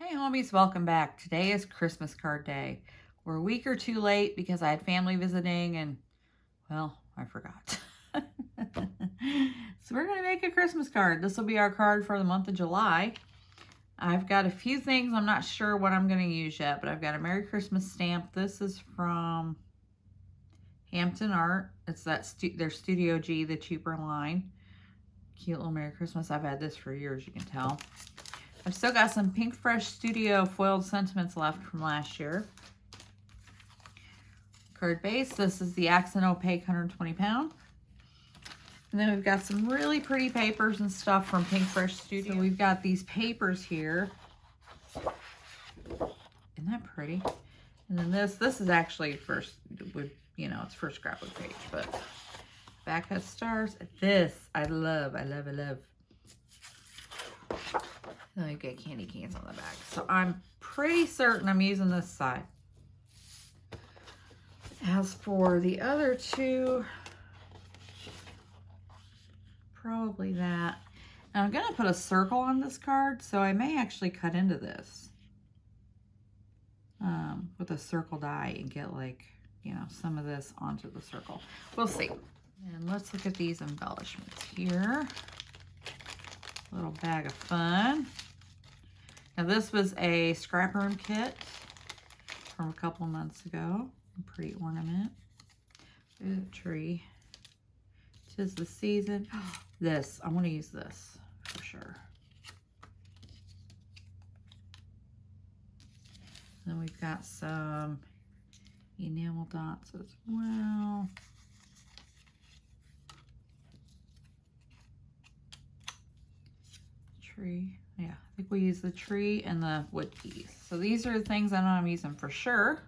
Hey homies, welcome back. Today is Christmas card day. We're a week or two late because I had family visiting and, well, I forgot. So we're going to make a Christmas card. This will be our card for the month of July. I've got a few things. I'm not sure what I'm going to use yet, but I've got a Merry Christmas stamp. This is from Hampton Art. It's their Studio G, the cheaper line. Cute little Merry Christmas. I've had this for years, you can tell. I've still got some Pink Fresh Studio foiled sentiments left from last year. Card base, this is the Accent Opaque 120 pound. And then we've got some really pretty papers and stuff from Pink Fresh Studio. So we've got these papers here. Isn't that pretty? And then this is actually first, it's first scrapbook page, but back has stars. This, I love. Then we get candy cans on the back. So I'm pretty certain I'm using this side. As for the other two, probably that. And I'm going to put a circle on this card, so I may actually cut into this with a circle die and get some of this onto the circle. We'll see. And let's look at these embellishments here. Little bag of fun. Now this was a scrap room kit from a couple months ago. A pretty ornament. There's a tree. 'Tis the season. This, I want to use this for sure. Then we've got some enamel dots as well. Tree. Yeah, I think we use the tree and the wood keys. So these are the things I know I'm using for sure.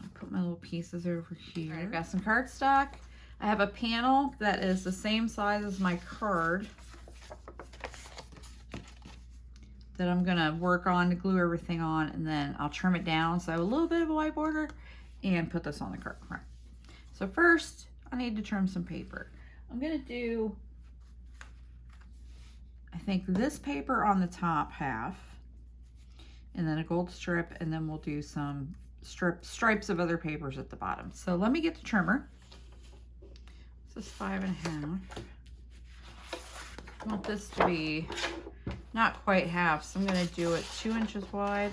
I'll put my little pieces over here. Right, I've got some cardstock. I have a panel that is the same size as my card that I'm gonna work on to glue everything on, and then I'll trim it down so I have a little bit of a white border and put this on the card front. So first, I need to trim some paper. I'm gonna do, I think, this paper on the top half, and then a gold strip, and then we'll do some stripes of other papers at the bottom. So let me get the trimmer. This is 5.5. I want this to be not quite half, so I'm going to do it 2 inches wide.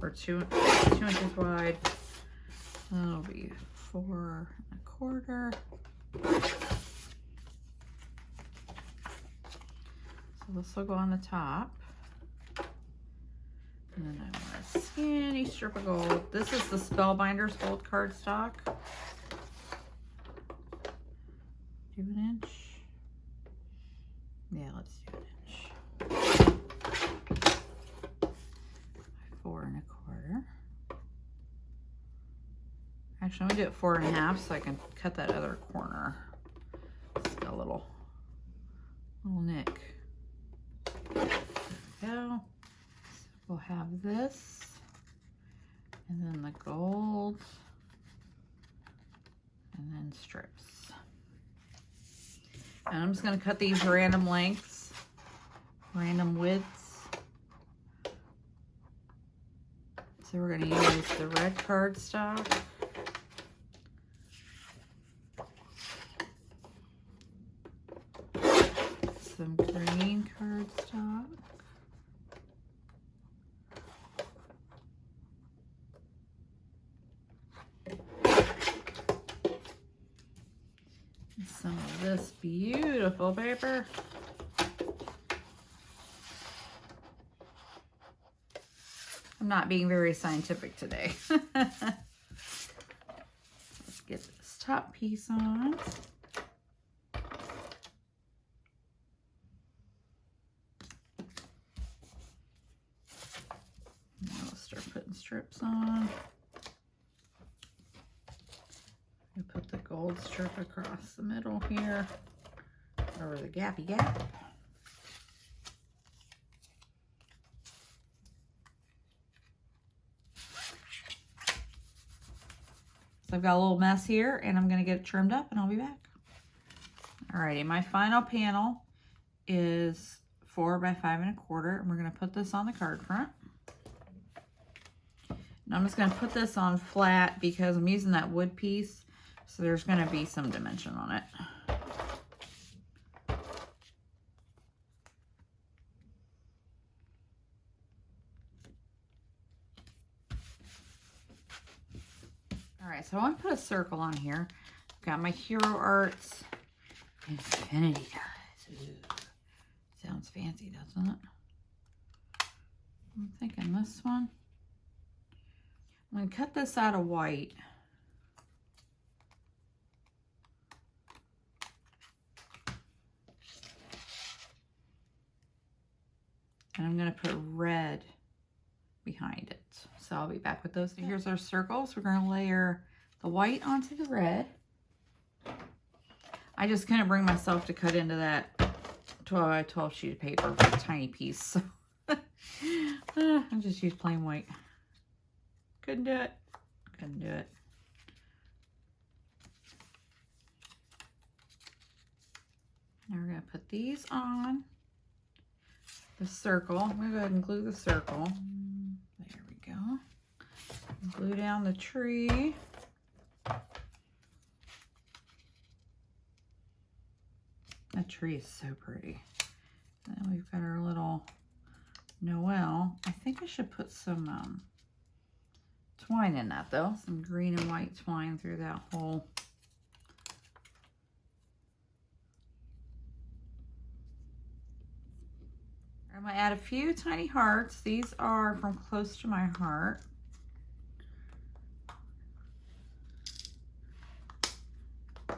Or 2 inches wide. That'll be 4.25. So this will go on the top. And then I want a skinny strip of gold. This is the Spellbinders gold cardstock. Do an inch. Yeah, let's do an inch. 4.25. Actually, I'm gonna do it 4.5 so I can cut that other corner. It's got a little nick. There we go. So we'll have this, and then the gold, and then strips. And I'm just gonna cut these random lengths, random widths. So we're gonna use the red cardstock. Some green cardstock. And some of this beautiful paper. I'm not being very scientific today. Let's get this top piece on. Now we'll start putting strips on. I put the gold strip across the middle here, over the gappy gap. So I've got a little mess here, and I'm going to get it trimmed up, and I'll be back. Alrighty, my final panel is 4 by 5 1/4, and we're going to put this on the card front. And I'm just going to put this on flat because I'm using that wood piece, so there's going to be some dimension on it. Alright, so I want to put a circle on here. I've got my Hero Arts Infinity dies. Ooh, sounds fancy, doesn't it? I'm thinking this one. I'm going to cut this out of white. And I'm going to put red behind it. So I'll be back with those. Here's our circles. We're going to layer the white onto the red. I just couldn't bring myself to cut into that 12 by 12 sheet of paper with a tiny piece. So I just used plain white. Couldn't do it. Couldn't do it. Now we're going to put these on the circle. I'm going to go ahead and glue the circle. There we go. Glue down the tree. That tree is so pretty. Then we've got our little Noel. I think I should put some twine in that though. Some green and white twine through that hole. I'm going to add a few tiny hearts. These are from Close to My Heart.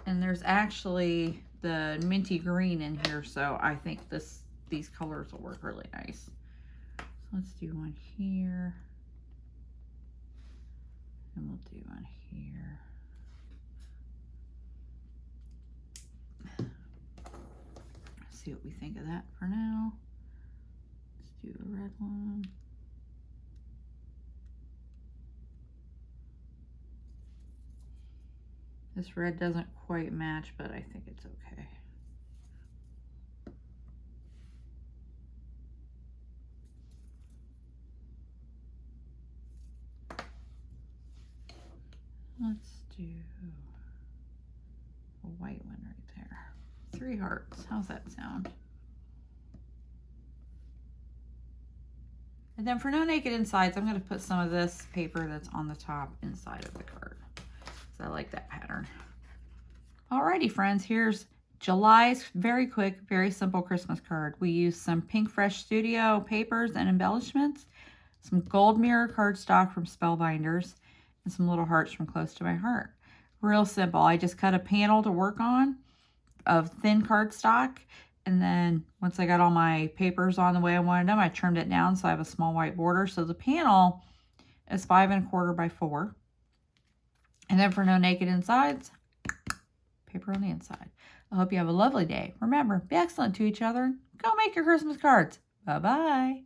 And there's actually the minty green in here, so I think these colors will work really nice. So let's do one here. And we'll do one here. Let's see what we think of that for now. Let's do a red one. This red doesn't quite match, but I think it's okay. Let's do a white one right there. 3 hearts. How's that sound? And then for No Naked Insides, I'm going to put some of this paper that's on the top inside of the card. So I like that pattern. Alrighty, friends, here's July's very quick, very simple Christmas card. We used some Pink Fresh Studio papers and embellishments, some gold mirror cardstock from Spellbinders, and some little hearts from Close to My Heart. Real simple. I just cut a panel to work on of thin cardstock, and then once I got all my papers on the way I wanted them, I trimmed it down so I have a small white border. So the panel is 5 1/4 by 4. And then for No Naked Insides, paper on the inside. I hope you have a lovely day. Remember, be excellent to each other. Go make your Christmas cards. Bye-bye.